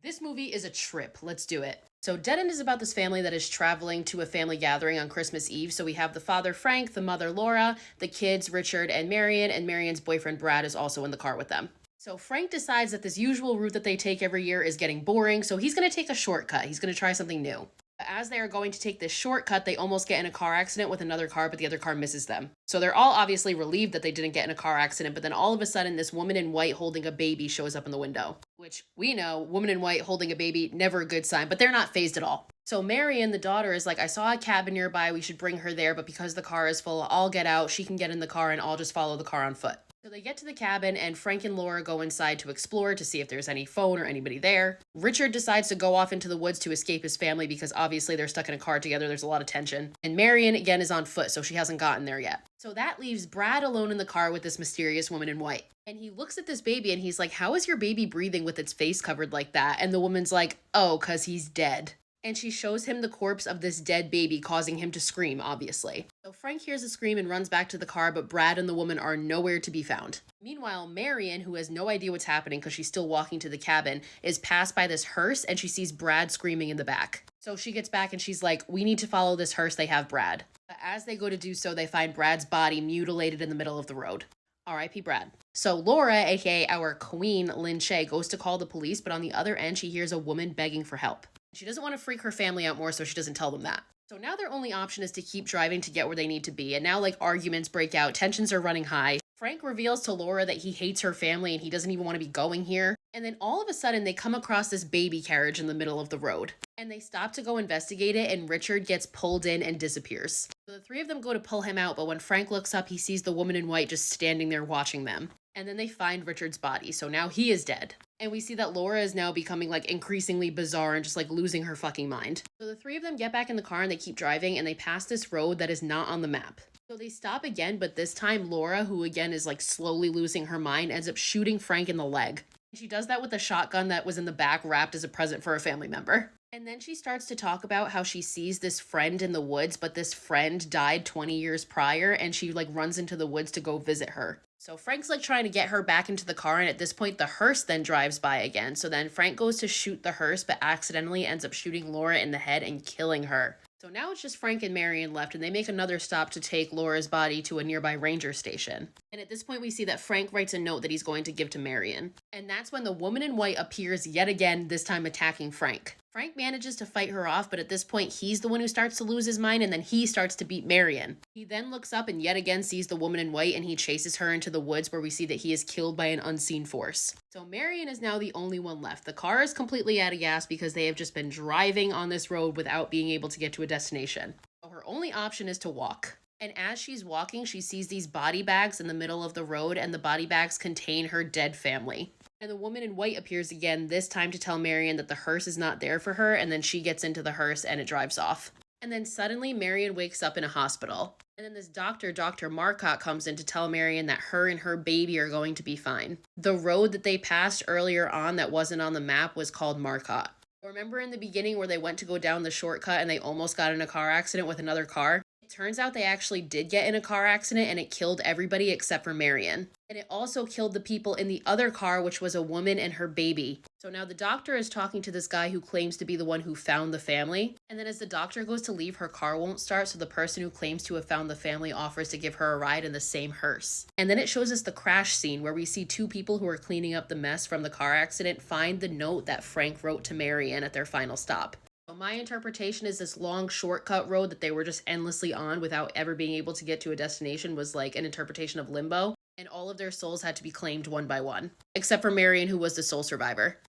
This movie is a trip. Let's do it. So, Dead End is about this family that is traveling to a family gathering on Christmas Eve. So, we have the father, Frank, the mother, Laura, the kids, Richard and Marion's boyfriend, Brad, is also in the car with them. So, Frank decides that this usual route that they take every year is getting boring. So, he's going to take a shortcut. He's going to try something new. As they are going to take this shortcut, they almost get in a car accident with another car, but the other car misses them. So they're all obviously relieved that they didn't get in a car accident, but then all of a sudden, this woman in white holding a baby shows up in the window. Which we know, woman in white holding a baby, never a good sign, but they're not phased at all. So Marion, the daughter, is like, I saw a cabin nearby, we should bring her there, but because the car is full, I'll get out, she can get in the car, and I'll just follow the car on foot. So they get to the cabin, and Frank and Laura go inside to explore to see if there's any phone or anybody there. Richard decides to go off into the woods to escape his family because obviously they're stuck in a car together, there's a lot of tension. And Marion, again, is on foot, so she hasn't gotten there yet. So that leaves Brad alone in the car with this mysterious woman in white. And he looks at this baby and he's like, how is your baby breathing with its face covered like that? And the woman's like, oh, 'cause he's dead. And she shows him the corpse of this dead baby, causing him to scream, obviously. So Frank hears a scream and runs back to the car, but Brad and the woman are nowhere to be found. Meanwhile, Marion, who has no idea what's happening because she's still walking to the cabin, is passed by this hearse and she sees Brad screaming in the back. So she gets back and she's like, we need to follow this hearse, they have Brad. But as they go to do so, they find Brad's body mutilated in the middle of the road. R.I.P. Brad. So Laura, aka our queen, Lin Shaye, goes to call the police, but on the other end, she hears a woman begging for help. She doesn't want to freak her family out more, so she doesn't tell them that. So now their only option is to keep driving to get where they need to be, and now arguments break out, tensions are running high. Frank reveals to Laura that he hates her family and he doesn't even want to be going here. And then all of a sudden they come across this baby carriage in the middle of the road. And they stop to go investigate it and Richard gets pulled in and disappears. So the three of them go to pull him out, but when Frank looks up, he sees the woman in white just standing there watching them. And then they find Richard's body, so now he is dead. And we see that Laura is now becoming increasingly bizarre and just losing her fucking mind. So the three of them get back in the car and they keep driving and they pass this road that is not on the map. So they stop again, but this time Laura, who again is slowly losing her mind, ends up shooting Frank in the leg. She does that with a shotgun that was in the back wrapped as a present for a family member. And then she starts to talk about how she sees this friend in the woods, but this friend died 20 years prior and she runs into the woods to go visit her. So Frank's trying to get her back into the car, and at this point the hearse then drives by again. So then Frank goes to shoot the hearse, but accidentally ends up shooting Laura in the head and killing her. So now it's just Frank and Marion left, and they make another stop to take Laura's body to a nearby ranger station. And at this point we see that Frank writes a note that he's going to give to Marion. And that's when the woman in white appears yet again, this time attacking Frank. Frank manages to fight her off, but at this point he's the one who starts to lose his mind, and then he starts to beat Marion. He then looks up and yet again sees the woman in white, and he chases her into the woods where we see that he is killed by an unseen force. So Marion is now the only one left. The car is completely out of gas because they have just been driving on this road without being able to get to a destination. So her only option is to walk. And as she's walking, she sees these body bags in the middle of the road, and the body bags contain her dead family. And the woman in white appears again, this time to tell Marion that the hearse is not there for her, and then she gets into the hearse and it drives off. And then suddenly Marion wakes up in a hospital. And then this doctor, Dr. Marcotte, comes in to tell Marion that her and her baby are going to be fine. The road that they passed earlier on that wasn't on the map was called Marcotte. Remember in the beginning where they went to go down the shortcut and they almost got in a car accident with another car? Turns out they actually did get in a car accident and it killed everybody except for Marion. And it also killed the people in the other car, which was a woman and her baby. So now the doctor is talking to this guy who claims to be the one who found the family. And then as the doctor goes to leave, her car won't start, so the person who claims to have found the family offers to give her a ride in the same hearse. And then it shows us the crash scene where we see two people who are cleaning up the mess from the car accident find the note that Frank wrote to Marion at their final stop. So my interpretation is this long shortcut road that they were just endlessly on without ever being able to get to a destination was an interpretation of limbo, and all of their souls had to be claimed one by one, except for Marion, who was the sole survivor.